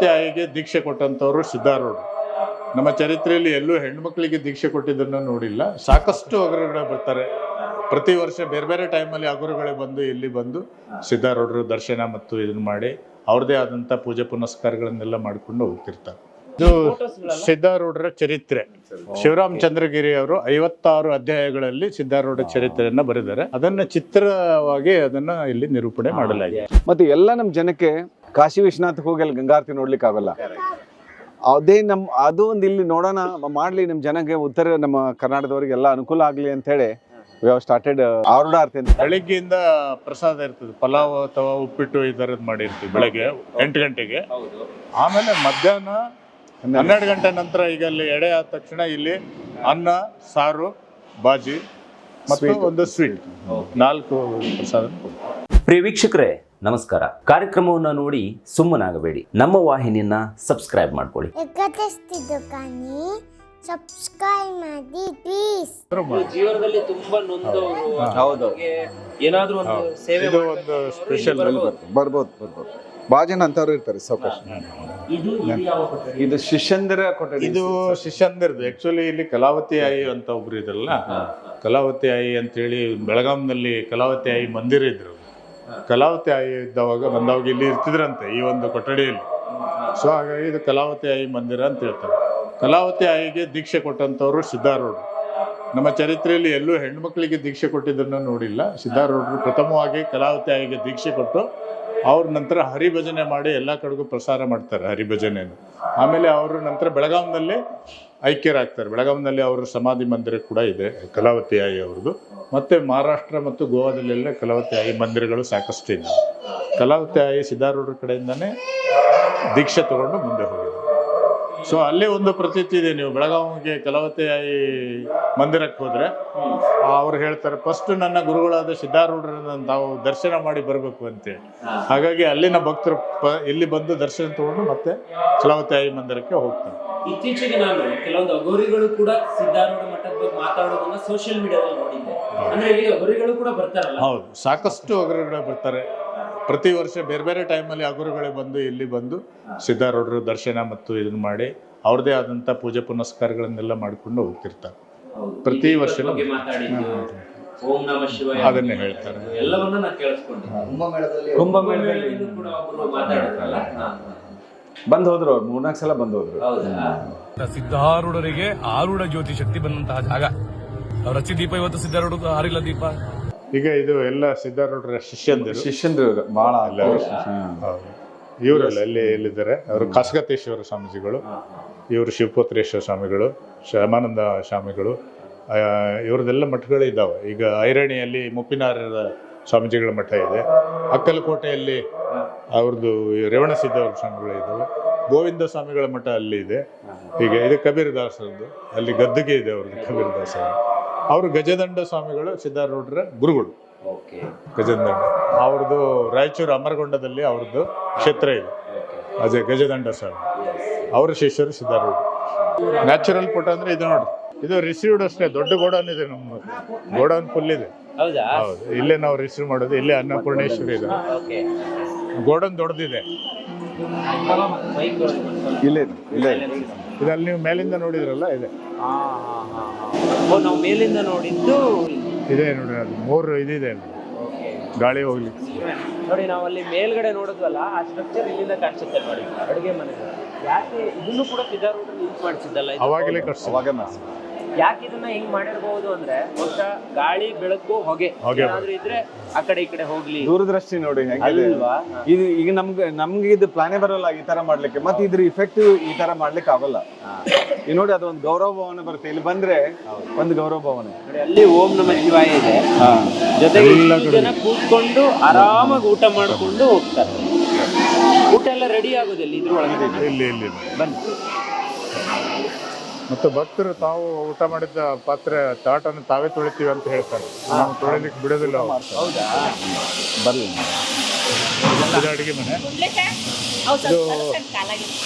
ಕಲಾವತಿ ಆಯಿಗೆ ದೀಕ್ಷೆ ಕೊಟ್ಟಂಥವ್ರು ಸಿದ್ಧಾರೂಢರು. ನಮ್ಮ ಚರಿತ್ರೆಯಲ್ಲಿ ಎಲ್ಲೂ ಹೆಣ್ಮಕ್ಳಿಗೆ ದೀಕ್ಷೆ ಕೊಟ್ಟಿದ್ದನ್ನು ನೋಡಿಲ್ಲ. ಸಾಕಷ್ಟು ಅಗುರುಗಳು ಬರ್ತಾರೆ ಪ್ರತಿ ವರ್ಷ, ಬೇರೆ ಬೇರೆ ಟೈಮಲ್ಲಿ ಅಗುರುಗಳೇ ಬಂದು ಇಲ್ಲಿ ಬಂದು ಸಿದ್ಧಾರೂಢರು ದರ್ಶನ ಮತ್ತು ಇದನ್ನು ಮಾಡಿ ಅವ್ರದ್ದೇ ಆದಂಥ ಪೂಜೆ ಪುನಸ್ಕಾರಗಳನ್ನೆಲ್ಲ ಮಾಡಿಕೊಂಡು ಹೋಗ್ತಿರ್ತಾರೆ. ಇದು ಸಿದ್ಧಾರೂಢರ ಚರಿತ್ರೆ. ಶಿವರಾಮಚಂದ್ರಗಿರಿ ಅವರು 56 ಅಧ್ಯಾಯಗಳಲ್ಲಿ ಸಿದ್ಧಾರೂಢ ಚರಿತ್ರೆಯನ್ನ ಬರೆದಿದ್ದಾರೆ. ಅದನ್ನ ಚಿತ್ರವಾಗಿ ಅದನ್ನ ಇಲ್ಲಿ ನಿರೂಪಣೆ ಮಾಡಲಾಗಿದೆ. ಮತ್ತೆ ಎಲ್ಲ ನಮ್ಮ ಜನಕ್ಕೆ ಕಾಶಿ ವಿಶ್ವನಾಥಕ್ಕೆ ಹೋಗಿ ಅಲ್ಲಿ ಗಂಗಾರತಿ ನೋಡ್ಲಿಕ್ಕೆ ಆಗಲ್ಲ. ಅದೇ ಅದು ಒಂದು ಇಲ್ಲಿ ನೋಡೋಣ ಮಾಡ್ಲಿ, ನಮ್ಮ ಜನಕ್ಕೆ ಉತ್ತರ ನಮ್ಮ ಕರ್ನಾಟಕದವರಿಗೆ ಎಲ್ಲ ಅನುಕೂಲ ಆಗ್ಲಿ ಅಂತ ಹೇಳಿ ವಿ ಹ್ಯಾವ್ ಸ್ಟಾರ್ಟೆಡ್ ಆರುಢ ಆರತಿ ಅಂತ. ಬೆಳಿಗ್ಗೆಯಿಂದ ಪ್ರಸಾದ ಇರ್ತದೆ, ಪಲಾವ್ ಅಥವಾ ಉಪ್ಪಿಟ್ಟು ಈ ಥರದ್ದು ಮಾಡಿರ್ತೀವಿ ಬೆಳಗ್ಗೆ 8 ಗಂಟೆಗೆ. ಆಮೇಲೆ ಮಧ್ಯಾಹ್ನ 12 ಗಂಟೆ ನಂತರ ಈಗ ಅಲ್ಲಿ ಎಡೆ ಆದ ತಕ್ಷಣ ಇಲ್ಲಿ ಅನ್ನ, ಸಾರು, ಬಾಜಿ ಮತ್ತು ಒಂದು ಸ್ವೀಟ್, 4 ಪ್ರಸಾದ. ಪ್ರಿಯ ವೀಕ್ಷಕರೇ ನಮಸ್ಕಾರ. ಕಾರ್ಯಕ್ರಮವನ್ನು ನೋಡಿ ಸುಮ್ಮನಾಗಬೇಡಿ, ನಮ್ಮ ವಾಹಿನಿಯನ್ನ ಸಬ್ಸ್ಕ್ರೈಬ್ ಮಾಡ್ಕೊಳ್ಳಿ. ಸಬ್ಸ್ಕ್ರೈಬ್ ಮಾಡಿ ಪ್ಲೀಸ್. ಜೀವನದಲ್ಲಿ ತುಂಬಾ ನೊಂದವರು, ಹೌದು, ಏನಾದ್ರೂ ಒಂದು ಸೇವೆ ಒಂದು ಸ್ಪೆಷಲ್ ಬರ್ಬೋದು. ಭಾಳ ಜನ ಅಂತವ್ರು ಇರ್ತಾರೆ ಸಾವಕಾಶ. ಇದು ಶಿಷ್ಯಂದಿರ ಕೊಠಡಿ. ಇದು ಶಿಷ್ಯಂದಿರದು. ಆಕ್ಚುಲಿ ಇಲ್ಲಿ ಕಲಾವತಿ ಆಯಿ ಅಂತ ಒಬ್ರು ಇದ್ರಲ್ಲ, ಕಲಾವತಿ ಆಯಿ ಅಂತೇಳಿ ಬೆಳಗಾಂನಲ್ಲಿ ಕಲಾವತಿ ಆಯಿ ಮಂದಿರ ಇದ್ರು. ಕಲಾವತಿ ಆಯಿ ಬಂದವಾಗ ಇಲ್ಲಿ ಇರ್ತಿದ್ರಂತೆ ಈ ಒಂದು ಕೊಠಡಿಯಲ್ಲಿ. ಸೊ ಹಾಗಾಗಿ ಇದು ಕಲಾವತಿ ಆಯಿ ಮಂದಿರ ಅಂತ ಹೇಳ್ತಾರೆ. ಕಲಾವತಿ ಆಯಿಗೆ ದೀಕ್ಷೆ ಕೊಟ್ಟಂಥವ್ರು ಸಿದ್ಧಾರೂಢರು. ನಮ್ಮ ಚರಿತ್ರೆಯಲ್ಲಿ ಎಲ್ಲೂ ಹೆಣ್ಮಕ್ಳಿಗೆ ದೀಕ್ಷೆ ಕೊಟ್ಟಿದ್ದನ್ನು ನೋಡಿಲ್ಲ. ಸಿದ್ಧಾರೂಢರು ಪ್ರಥಮವಾಗಿ ಕಲಾವತಿ ಆಯಿಗೆ ದೀಕ್ಷೆ ಕೊಟ್ಟು ಅವ್ರ ನಂತರ ಹರಿಭಜನೆ ಮಾಡಿ ಎಲ್ಲ ಕಡೆಗೂ ಪ್ರಸಾರ ಮಾಡ್ತಾರೆ ಹರಿಭಜನೆಯನ್ನು. ಆಮೇಲೆ ಅವರು ನಂತರ ಬೆಳಗಾಂನಲ್ಲಿ ಐಕ್ಯರಾಗ್ತಾರೆ. ಬೆಳಗಾಂನಲ್ಲಿ ಅವರ ಸಮಾಧಿ ಮಂದಿರ ಕೂಡ ಇದೆ ಕಲಾವತಿ ಆಯಿ ಅವ್ರದ್ದು. ಮತ್ತು ಮಹಾರಾಷ್ಟ್ರ ಮತ್ತು ಗೋವಾದಲ್ಲೆಲ್ಲ ಕಲಾವತಿ ಆಯಿ ಮಂದಿರಗಳು ಸಾಕಷ್ಟು ಇದೆ. ಕಲಾವತಿ ಆಯಿ ಸಿದ್ಧಾರೂಢರ ಕಡೆಯಿಂದನೇ ದೀಕ್ಷೆ ತಗೊಂಡು ಮುಂದೆ ಹೋಗಿದೆ. ಸೊ ಅಲ್ಲೇ ಒಂದು ಪ್ರತೀತಿ ಇದೆ. ನೀವು ಬೆಳಗಾವಿಗೆ ಕಲಾವತಿ ಆಯಿ ಮಂದಿರಕ್ಕೆ ಹೋದರೆ ಅವ್ರು ಹೇಳ್ತಾರೆ, ಫಸ್ಟ್ ನನ್ನ ಗುರುಗಳಾದ ಸಿದ್ಧಾರೂಢರನ್ನ ತಾವು ದರ್ಶನ ಮಾಡಿ ಬರಬೇಕು ಅಂತೇಳಿ. ಹಾಗಾಗಿ ಅಲ್ಲಿನ ಭಕ್ತರು ಇಲ್ಲಿ ಬಂದು ದರ್ಶನ ತಗೊಂಡು ಮತ್ತೆ ಕಲಾವತಿ ಆಯಿ ಮಂದಿರಕ್ಕೆ ಹೋಗ್ತಾರೆ. ಇತ್ತೀಚೆಗೆ ನಾನು ಕೆಲವೊಂದು ಅಘೋರಿಗಳು ಕೂಡ ಸಿದ್ಧಾರೂಢ ಮಠದ ಬಗ್ಗೆ ಮಾತಾಡೋದನ್ನ ಸೋಷಿಯಲ್ ಮೀಡಿಯಾದಲ್ಲಿ ನೋಡಿದ್ದೆ. ಅಂದ್ರೆ ಇಲ್ಲಿ ಅಘೋರಿಗಳು ಕೂಡ ಬರ್ತಾರಲ್ಲ? ಹೌದು, ಸಾಕಷ್ಟು ಅಘೋರಿಗಳು ಬರ್ತಾರೆ ಪ್ರತಿ ವರ್ಷ. ಬೇರೆ ಬೇರೆ ಟೈಮಲ್ಲಿ ಅಘೋರಿಗಳೇ ಬಂದು ಇಲ್ಲಿ ಬಂದು ಸಿದ್ಧಾರೂಢರು ದರ್ಶನ ಮತ್ತು ಇದನ್ನು ಮಾಡಿ ಅವ್ರದ್ದೇ ಆದಂಥ ಪೂಜೆ ಪುನಸ್ಕಾರಗಳನ್ನೆಲ್ಲ ಮಾಡಿಕೊಂಡು ಹೋಗ್ತಿರ್ತಾರೆ. ಪ್ರತಿ ವರ್ಷ ಅದನ್ನೇ ಹೇಳ್ತಾರೆ. ಎಲ್ಲವನ್ನ ನಾನು ಕೇಳಿಸ್ಕೊಂಡೆ. ಕುಂಭಮೇಳದಲ್ಲಿ ಕೂಡ ಒಬ್ಬರು ಮಾತಾಡಿದ್ರಲ್ಲ, ಬಂದ್ ಹೋದ್ರು ಅವ್ರು 3-4 ಸಲ ಬಂದ್ ಹೋದ್ರು. ಸಿದ್ಧಾರೂಢರಿಗೆ ಆರೂಢ ಜ್ಯೋತಿ ಶಕ್ತಿ ಬಂದಂತಹ ಜಾಗ. ಅವ್ರ ಹಚ್ಚಿ ದೀಪ ಇವತ್ತು ಸಿದ್ಧಾರೂಢ ಹಾರಿಲ್ಲ ದೀಪ. ಈಗ ಇದು ಎಲ್ಲ ಸಿದ್ಧಾರೂಢರ ಶಿಷ್ಯಂದಿರು ಬಹಳ ಇವರೆಲ್ಲ ಎಲ್ಲಿದ್ದಾರೆ. ಅವರು ಖಾಸಗತೇಶ್ವರ ಸ್ವಾಮೀಜಿಗಳು, ಇವರು ಶಿವಪುತ್ರೇಶ್ವರ ಸ್ವಾಮಿಗಳು, ಶ್ಯಾಮಾನಂದ ಸ್ವಾಮಿಗಳು, ಇವ್ರದ್ದೆಲ್ಲ ಮಠಗಳು ಇದ್ದಾವೆ. ಈಗ ಐರಣಿಯಲ್ಲಿ ಮುಪ್ಪಿನಾರ್ಯರ ಸ್ವಾಮೀಜಿಗಳ ಮಠ ಇದೆ. ಅಕ್ಕಲಕೋಟೆಯಲ್ಲಿ ಅವ್ರದ್ದು ರೇವಣಸಿದ್ದವ್ರ ಸ್ವಾಮಿಗಳು ಇದ್ದಾವೆ. ಗೋವಿಂದ ಸ್ವಾಮಿಗಳ ಮಠ ಅಲ್ಲಿ ಇದೆ. ಹೀಗೆ ಇದು ಕಬೀರದಾಸರದ್ದು, ಅಲ್ಲಿ ಗದ್ದುಗೆ ಇದೆ ಅವ್ರದ್ದು ಕಬೀರದಾಸರ. ಅವರು ಗಜದಂಡ ಸ್ವಾಮಿಗಳು ಸಿದ್ಧಾರೂಢರ ಗುರುಗಳು. ಗಜದಂಡ ಅವ್ರದ್ದು ರಾಯಚೂರು ಅಮರಗೊಂಡದಲ್ಲಿ ಅವ್ರದ್ದು ಕ್ಷೇತ್ರ ಇದೆ. ಅದೇ ಗಜದಂಡ ಸ್ವಾಮಿ ಅವರ ಶಿಷ್ಯರು ಸಿದ್ಧಾರೂಢ. ನ್ಯಾಚುರಲ್ ಫೋಟೋ ಅಂದ್ರೆ ಇದು ನೋಡಿ, ಇದು ರಿಸೀವ್ಡ್ ಅಷ್ಟೇ. ದೊಡ್ಡ ಗೋಡೌನ್ ಇದೆ, ನಮ್ಮ ಗೋಡೌನ್ ಫುಲ್ ಇದೆ. ಹೌದು, ಇಲ್ಲೇ ನಾವು ರಿಸೀವ್ ಮಾಡೋದು. ಇಲ್ಲೇ ಅನ್ನಪೂರ್ಣೇಶ್ವರಿ ಇದೆ. ಗೋಡೌನ್ ದೊಡ್ಡದಿದೆ. ಇಲ್ಲೇ ಇದಲ್ಲಿ ನೀವು ಮೇಲಿಂದ ನೋಡಿದ್ರಲ್ಲ, ಇದೆ. ನಾವು ಮೇಲಿಂದ ನೋಡಿದ್ದು ಇದೆ ನೋಡಿ, ಅದು 3 ಇದಿದೆ ಗಾಳಿ ಹೋಗ್ಲಿಕ್ಕೆ. ನೋಡಿ, ನಾವು ಅಲ್ಲಿ ಮೇಲ್ಗಡೆ ನೋಡಿದ್ವಲ್ಲ, ಆ ಸ್ಟ್ರಕ್ಚರ್ ಇಲ್ಲಿಂದ ಕಾಣಿಸುತ್ತೆ ನೋಡಿ, ಅಡುಗೆ ಮನೆ. ಯಾಕೆ ಇದನ್ನು ಕೂಡ ಸಿದ್ಧಾರೂಢರು ಯೂಸ್ ಮಾಡಿಸಿದ್ದಲ್ಲ? ಅವಾಗಲೇ ಕಟ್ಸಿ. ಯಾಕೆ ಇದನ್ನ ಹಿಂಗ್ ಮಾಡಿರ್ಬಹುದು ಅಂದ್ರೆ, ಬಹುಶಃ ಗಾಳಿ, ಬೆಳಕು, ಹೊಗೆ ಏನಾದ್ರೂ ಇದ್ರೆ ಆ ಕಡೆ ಈ ಕಡೆ ಹೋಗ್ಲಿ. ದೂರದೃಷ್ಟಿ ನೋಡಿ ಅಲ್ವಾ. ಇದು ಈಗ ನಮ್ಗೆ ಇದು ಪ್ಲಾನೇ ಬರೋಲ್ಲ ಈ ತರ ಮಾಡ್ಲಿಕ್ಕೆ. ಮತ್ತೆ ಇದ್ರ ಇಫೆಕ್ಟಿವ್ ಈ ತರ ಮಾಡ್ಲಿಕ್ಕೆ ಆಗಲ್ಲ. ಈ ನೋಡಿ, ಅದು ಒಂದು ಗೌರವ ಭಾವನೆ ಬರುತ್ತೆ. ಇಲ್ಲಿ ಬಂದ್ರೆ ಒಂದು ಗೌರವ ಭಾವನೆ. ಅಲ್ಲಿ ಓಂ ನಮಃ ಶಿವಾಯ ಇದೆ, ಜೊತೆಗೆ ಜನ ಕೂತ್ಕೊಂಡು ಆರಾಮಾಗಿ ಊಟ ಮಾಡ್ಕೊಂಡು ಹೋಗ್ತಾರೆ. ಊಟ ಎಲ್ಲ ರೆಡಿ ಆಗೋದಿಲ್ಲ ಇದ್ರೊಳಗೆ. ಇಲ್ಲಿ ಬನ್ನಿ. ಮತ್ತು ಭಕ್ತರು ತಾವು ಊಟ ಮಾಡಿದ ಪಾತ್ರೆ ತಾಟನ್ನು ತಾವೇ ತೊಳಿತೀವಿ ಅಂತ ಹೇಳ್ತಾರೆ. ನಾವು ತೊಳಿಲಿಕ್ಕೆ ಬಿಡೋದಿಲ್ಲ. ಹೌದಾ? ಬರ್ಲಿ. ಇದು ಅಡುಗೆ ಮನೆ. ಇದು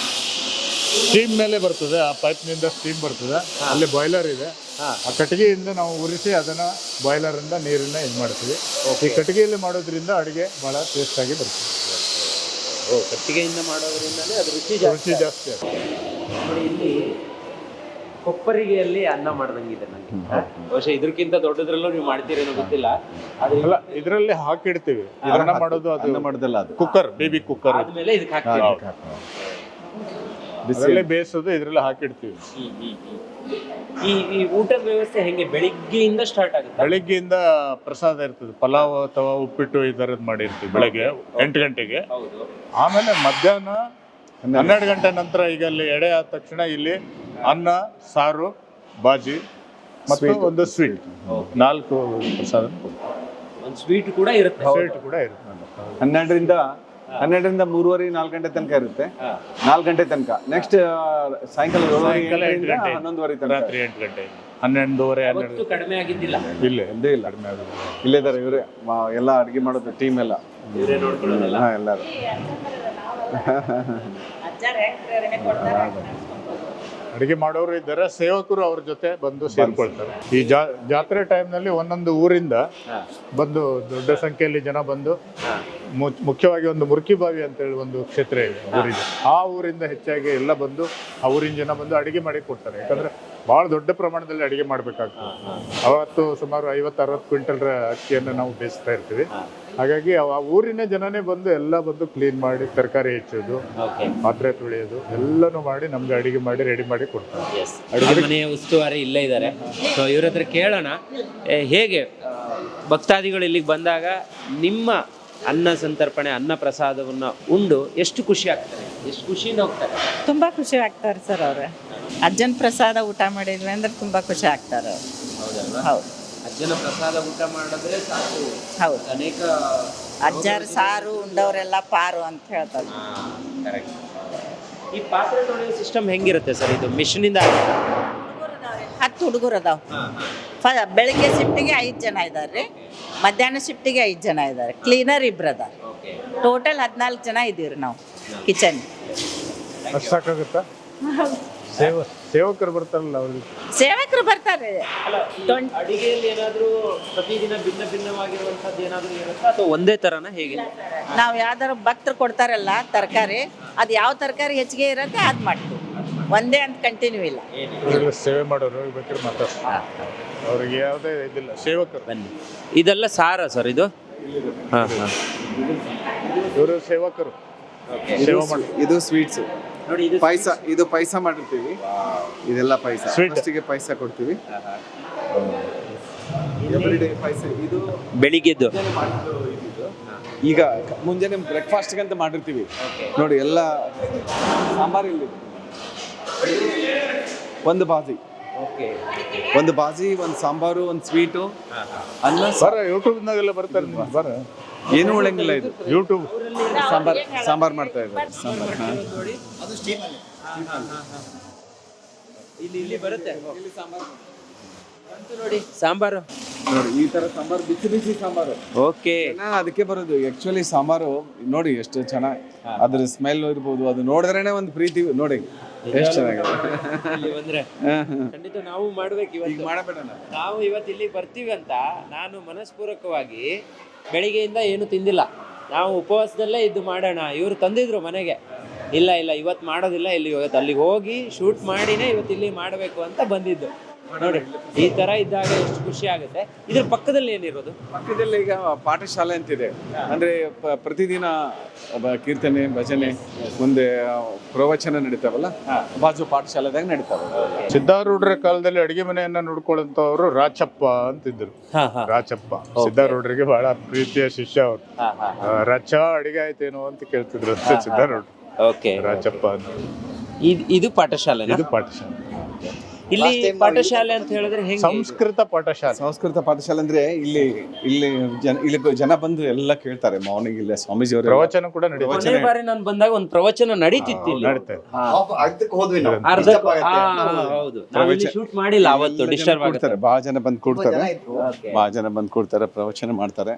ಸ್ಟೀಮ್ ಮೇಲೆ ಬರ್ತದೆ. ಆ ಪೈಪ್ನಿಂದ ಸ್ಟೀಮ್ ಬರ್ತದೆ. ಅಲ್ಲಿ ಬಾಯ್ಲರ್ ಇದೆ. ಆ ಕಟ್ಟಿಗೆಯಿಂದ ನಾವು ಉರಿಸಿ ಅದನ್ನು ಬಾಯ್ಲರಿಂದ ನೀರನ್ನ ಇದು ಮಾಡ್ತೀವಿ. ಈ ಕಟ್ಟಿಗೆಯಲ್ಲಿ ಮಾಡೋದ್ರಿಂದ ಅಡುಗೆ ಭಾಳ ಟೇಸ್ಟಾಗಿ ಬರ್ತದೆ. ಕಟ್ಟಿಗೆಯಿಂದ ಮಾಡೋದ್ರಿಂದಲೇ ಅದು ರುಚಿ ರುಚಿ ಜಾಸ್ತಿ ಜಾಸ್ತಿ ಆಗ್ತದೆ. ನೋಡಿ ಇಲ್ಲಿ ಕೊಪ್ಪರಿಗೆಯಲ್ಲಿ ಅನ್ನ ಮಾಡ್ದಂಗಿದೆ ನನಗೆ. ಬಹುಶಃ ಇದಕ್ಕಿಂತ ದೊಡ್ಡದ್ರಲ್ಲೂ ನೀವು ಮಾಡ್ತೀರೇನೋ ಗೊತ್ತಿಲ್ಲ. ಆದ್ರೆ ಅಲ್ಲ, ಇದರಲ್ಲಿ ಹಾಕಿಡ್ತೀವಿ. ಅನ್ನ ಮಾಡೋದು ಅದು ಅನ್ನ ಮಾಡೋದಲ್ಲ, ಅದು ಕುಕ್ಕರ್, ಬೇಬಿ ಕುಕ್ಕರ್. ಆದ್ಮೇಲೆ ಇದಕ್ಕೆ ಹಾಕ್ತೀವಿ. ಅದರಲ್ಲೇ ಬೇಯಿಸೋದು, ಇದರಲ್ಲಿ ಹಾಕಿಡ್ತೀವಿ. ಈ ಊಟದ ವ್ಯವಸ್ಥೆ ಹೆಂಗೆ? ಬೆಳಿಗ್ಗೆಯಿಂದ ಸ್ಟಾರ್ಟ್ ಆಗುತ್ತೆ? ಬೆಳಿಗ್ಗೆಯಿಂದ ಪ್ರಸಾದ ಇರ್ತದೆ, ಪಲಾವ್ ಅಥವಾ ಉಪ್ಪಿಟ್ಟು ಈ ಥರದ್ದು ಮಾಡಿರ್ತೀವಿ ಬೆಳಗ್ಗೆ 8 ಗಂಟೆಗೆ. ಹೌದು. ಆಮೇಲೆ ಮಧ್ಯಾಹ್ನ 12 ಗಂಟೆ ನಂತರ ಈಗ ಅಲ್ಲಿ ಎಡೆ ಆದ ತಕ್ಷಣ ಇಲ್ಲಿ ಅನ್ನ, ಸಾರು, ಬಾಜಿ ಮತ್ತು ಒಂದು ಸ್ವೀಟ್, 4 ಪ್ರಸಾದ. ಒಂದು ಸ್ವೀಟ್ ಕೂಡ ಇರುತ್ತೆ. ಸ್ವೀಟ್ ಕೂಡ ಇರುತ್ತೆ. 12ರಿಂದ 3:30 4 ಗಂಟೆ ತನಕ ಇರುತ್ತೆ. 4 ಗಂಟೆ ತನಕ. ನೆಕ್ಸ್ಟ್ ಸಾಯಂಕಾಲ 7:30 11:30 ತನಕ. ರಾತ್ರಿ 8 ಗಂಟೆ, 11:30, 12 ಅವತ್ತು ಕಡಿಮೆ ಆಗಿದ್ದಿಲ್ಲ. ಇಲ್ಲೇ ಇಲ್ಲೇ ಇಲ್ಲ, ಇಲ್ಲೇ ಇದ್ದಾರೆ ಇವರೇ ಎಲ್ಲ ಅಡುಗೆ ಮಾಡೋದು ಟೀಮ್ ಎಲ್ಲ. ಇವರೇ ನೋಡ್ಕೊಳ್ಳೋದಲ್ಲ. ಹಾಂ, ಎಲ್ಲರೂ. ಅಡಿಗೆ ಮಾಡೋರು ಇದ್ದಾರೆ, ಸೇವಕರು ಅವ್ರ ಜೊತೆ ಬಂದು ಸೇರ್ಕೊಳ್ತಾರೆ. ಈ ಜಾತ್ರೆ ಟೈಮ್ನಲ್ಲಿ ಒಂದೊಂದು ಊರಿಂದ ಬಂದು ದೊಡ್ಡ ಸಂಖ್ಯೆಯಲ್ಲಿ ಜನ ಬಂದು, ಮುಖ್ಯವಾಗಿ ಒಂದು ಮುರ್ಕಿಬಾವಿ ಅಂತೇಳಿ ಒಂದು ಕ್ಷೇತ್ರ ಇದೆ ಊರಿಗೆ, ಆ ಊರಿಂದ ಹೆಚ್ಚಾಗಿ ಎಲ್ಲ ಬಂದು ಆ ಊರಿನ ಜನ ಬಂದು ಅಡಿಗೆ ಮಾಡಿ ಕೊಡ್ತಾರೆ. ಯಾಕಂದ್ರೆ ಭಾಳ ದೊಡ್ಡ ಪ್ರಮಾಣದಲ್ಲಿ ಅಡಿಗೆ ಮಾಡಬೇಕಾಗ್ತದೆ. ಅವತ್ತು ಸುಮಾರು 50-60 ಕ್ವಿಂಟಲ್ ಅಕ್ಕಿಯನ್ನು ನಾವು ಬೇಯಿಸ್ತಾ ಇರ್ತೀವಿ. ಹಾಗಾಗಿ ಆ ಊರಿನ ಜನನೇ ಬಂದು ಎಲ್ಲ ಬಂದು ಕ್ಲೀನ್ ಮಾಡಿ, ತರಕಾರಿ ಹೆಚ್ಚೋದು, ಪಾತ್ರೆ ತೊಳೆಯೋದು ಎಲ್ಲನೂ ಮಾಡಿ ನಮ್ಗೆ ಅಡಿಗೆ ಮಾಡಿ ರೆಡಿ ಮಾಡಿ ಕೊಡ್ತಾರೆ. ಅಡುಗೆ ಮನೆಯ ಉಸ್ತುವಾರಿ ಇಲ್ಲೇ ಇದ್ದಾರೆ. ಸೊ ಇವ್ರ ಹತ್ರ ಕೇಳೋಣ, ಹೇಗೆ ಭಕ್ತಾದಿಗಳು ಇಲ್ಲಿಗೆ ಬಂದಾಗ ನಿಮ್ಮ ಅನ್ನ ಸಂತರ್ಪಣೆ, ಅನ್ನ ಪ್ರಸಾದವನ್ನು ಉಂಡು ಎಷ್ಟು ಖುಷಿ ಆಗ್ತಾರೆ, ಎಷ್ಟು ಖುಷಿಯಿಂದ ಹೋಗ್ತಾರೆ? ತುಂಬ ಖುಷಿ ಆಗ್ತಾರೆ ಸರ್ ಅವ್ರೆ. ಅಜ್ಜನ ಪ್ರಸಾದ ಊಟ ಮಾಡಿದ್ವಿ ಅಂದ್ರೆ ತುಂಬ ಖುಷಿ ಆಗ್ತಾರೆ ಅವ್ರು. ಹೌದಲ್ವಾ? ಹೌದು. ಅಜ್ಜನ ಪ್ರಸಾದ ಊಟ ಮಾಡಿದ್ರೆ ಸಾಕು. ಹೌದು. ಅನೇಕ ಅಜ್ಜರ ಸಾರು ಉಂಡವರೆಲ್ಲ ಪಾರು ಅಂತ ಹೇಳ್ತಾರೆ. ಕರೆಕ್ಟ್. ಈ ಪಾತ್ರೆ ತೊಳೆಯೋ ಸಿಸ್ಟಮ್ ಹೆಂಗಿರುತ್ತೆ ಸರ್? ಇದು ಮಿಷಿನಿಂದ 10 ಹುಡುಗರು ಅದಾವ. ಬೆಳಿಗ್ಗೆ ಶಿಫ್ಟಿಗೆ 5 ಜನ ಇದ್ದಾರೆ ರೀ, ಮಧ್ಯಾಹ್ನ ಶಿಫ್ಟಿಗೆ 5 ಜನ ಇದ್ದಾರೆ, ಕ್ಲೀನರ್ 2 ಅದಾರ. ಟೋಟಲ್ 14 ಜನ ಇದ್ದೀವಿ ನಾವು ಕಿಚನ್. ಅಷ್ಟು ಸಾಕಾಗುತ್ತಾ? ಸೇವಕರು ಬರ್ತಾರಲ್ಲ ಅವ್ರಿಗೆ. ಸೇವಕರು ಬರ್ತಾರೆ. ಅಡಿಗೆಯಲ್ಲಿ ಏನಾದರೂ ಪ್ರತಿದಿನ ಭಿನ್ನ ಭಿನ್ನವಾಗಿರುವಂಥದ್ದು ಏನಾದರೂ ಇರುತ್ತಾ ಅಥವಾ ಒಂದೇ ಥರನ ಹೇಗೆ? ನಾವು ಯಾವ್ದಾರು ಭಕ್ತರು ಕೊಡ್ತಾರಲ್ಲ ತರಕಾರಿ, ಅದು ಯಾವ ತರಕಾರಿ ಹೆಚ್ಚಿಗೆ ಇರುತ್ತೆ ಅದು ಮಾಡ್ತೀವಿ, ಒಂದೇ ಅಂತ ಕಂಟಿನ್ಯೂ ಇಲ್ಲ. ಇವರೆಲ್ಲ ಸೇವೆ ಮಾಡೋರು ಬೇಕಾದ್ರೆ ಮಾತಾಡ್ತಾರೆ, ಅವ್ರಿಗೆ ಯಾವುದೇ ಇದಿಲ್ಲ. ಸೇವಕರು ಬನ್ನಿ. ಇದೆಲ್ಲ ಸಾರ ಸರ್ ಇದು? ಹಾಂ ಹಾಂ. ಇವರು ಸೇವಕರು ಸೇವೆ ಮಾಡಿ. ಇದು ಸ್ವೀಟ್ಸ್ ನೋಡಿ, ಇದು ಪಾಯಸ. ಇದು ಪಾಯಸ ಮಾಡಿರ್ತೀವಿ. ಇದೆಲ್ಲ ಪಾಯಸ. Sweet. ಫಸ್ಟಿಗೆ ಪಾಯಸ ಕೊಡ್ತೀವಿ. ಎವ್ರಿಡೇ ಪಾಯಸ. ಇದು ಬೆಳಿಗ್ಗೆದ್ದು ಈಗ ಮುಂಜಾನೆ ಬ್ರೇಕ್ಫಾಸ್ಟ್ಗೆ ಅಂತ ಮಾಡಿರ್ತೀವಿ. ನೋಡಿ ಎಲ್ಲ ಸಾಂಬಾರು ಇಲ್ಲಿ. ಒಂದು ಬಾಜಿ, ಒಂದು ಸಾಂಬಾರು, ಒಂದು ಸ್ವೀಟು, ಅನ್ನ, ಬರ ಯೂಟ್ಯೂಬ್ನಾಗೆಲ್ಲ ಬರ್ತಾರೆ. ನಿಮ್ಗೆ ಬರ ಏನು ಉಳಂಗಿಲ್ಲ. ಇದು ಯೂಟ್ಯೂಬ್ ಸಾಂಬಾರ್ ಮಾಡ್ತಾ ಇದ್ದಾರೆ. ಸಾಂಬಾರ್ ಇಲ್ಲಿ ಬರುತ್ತೆ. ನೋಡಿ ಸಾಂಬಾರು, ನೋಡಿ ಈ ತರ ಸಾಂಬಾರು, ಬಿಸಿ ಬಿಸಿ ಸಾಂಬಾರು. ಓಕೆ. ಅದಕ್ಕೆ ಬರೋದು ಆಕ್ಚುಲಿ ಸಾಂಬಾರು. ನೋಡಿ ಎಷ್ಟು ಚೆನ್ನಾಗಿ, ಅದ್ರ ಸ್ಮೆಲ್ ಇರ್ಬೋದು, ಅದು ನೋಡಿದ್ರೇನೆ ಒಂದು ಪ್ರೀತಿ. ನೋಡಿ ಎಷ್ಟು ಚೆನ್ನಾಗಿದೆ. ಬಂದ್ರೆ ಖಂಡಿತ ನಾವು ಮಾಡ್ಬೇಕು. ಇವತ್ತು ಮಾಡಬೇಡ, ನಾವು ಇವತ್ತು ಇಲ್ಲಿಗೆ ಬರ್ತೀವಿ ಅಂತ ನಾನು ಮನಸ್ಪೂರ್ವಕವಾಗಿ ಬೆಳಿಗ್ಗೆಯಿಂದ ಏನು ತಿಂದಿಲ್ಲ. ನಾವು ಉಪವಾಸದಲ್ಲೇ ಇದ್ದು ಮಾಡೋಣ, ಇವರು ತಂದಿದ್ರು ಮನೆಗೆ. ಇಲ್ಲ ಇವತ್ತು ಮಾಡೋದಿಲ್ಲ, ಇವತ್ತು ಅಲ್ಲಿಗೆ ಹೋಗಿ ಶೂಟ್ ಮಾಡಿನೇ ಇವತ್ತು ಇಲ್ಲಿ ಮಾಡಬೇಕು ಅಂತ ಬಂದಿದ್ದು. ನೋಡಿ ಈ ತರ ಇದ್ದಾಗ ಎಷ್ಟು ಖುಷಿ ಆಗುತ್ತೆ. ಇದ್ರ ಪಕ್ಕದಲ್ಲಿ ಏನಿರೋದು? ಪಕ್ಕದಲ್ಲಿ ಈಗ ಪಾಠಶಾಲೆ ಅಂತಿದೆ. ಅಂದ್ರೆ ಪ್ರತಿದಿನ ಕೀರ್ತನೆ, ಭಜನೆ, ಮುಂದೆ ಪ್ರವಚನ ನಡೀತಾವಲ್ಲ, ಬಾಜು ಪಾಠಶಾಲೆದಾಗ ನಡೀತಾವೆ. ಸಿದ್ಧಾರೂಢರ ಕಾಲದಲ್ಲಿ ಅಡಿಗೆ ಮನೆಯನ್ನ ನೋಡ್ಕೊಳ್ಳುವಂತವ್ರು ರಾಚಪ್ಪ ಅಂತಿದ್ರು. ರಾಚಪ್ಪ ಸಿದ್ಧಾರೂಢರಿಗೆ ಬಹಳ ಪ್ರೀತಿಯ ಶಿಷ್ಯ ಅವರು. ರಚ ಅಡಿಗೆ ಆಯ್ತೇನೋ ಅಂತ ಕೇಳ್ತಿದ್ರು ಸಿದ್ಧಾರೂಢ. ಓಕೆ. ರಾಚಪ್ಪ ಅಂತ. ಇದು ಪಾಠಶಾಲೆ. ಇದು ಪಾಠಶಾಲೆ. ಇಲ್ಲಿ ಪಾಠಶಾಲೆ ಅಂತ ಹೇಳಿದ್ರೆ ಹೆಂಗೆ? ಸಂಸ್ಕೃತ ಪಾಠಶಾಲೆ. ಸಂಸ್ಕೃತ ಪಾಠಶಾಲೆ ಅಂದ್ರೆ ಇಲ್ಲಿ ಜನ ಬಂದು ಎಲ್ಲ ಕೇಳ್ತಾರೆ. ಮಾರ್ನಿಂಗ್ ಇಲ್ಲ ಸ್ವಾಮೀಜಿ ಅವರು ಪ್ರವಚನ ಕೂಡ ನಡೀತಾರೆ. ಕೊನೆ ಬಾರಿ ನಾನು ಬಂದಾಗ ಒಂದು ಪ್ರವಚನ ನಡೀತಿತ್ತು ಇಲ್ಲಿ. ನಡೀತಾ ಇದೆ. ಹೌದು, ನಾವು ಇಲ್ಲಿ ಶೂಟ್ ಮಾಡಿಲ್ಲ ಅವತ್ತು, ಡಿಸ್ಟರ್ಬ್ ಆಗುತ್ತೆ. ಬಹಳ ಜನ ಬಂದು ಕೂಡ್ತಾರೆ, ಪ್ರವಚನ ಮಾಡ್ತಾರೆ.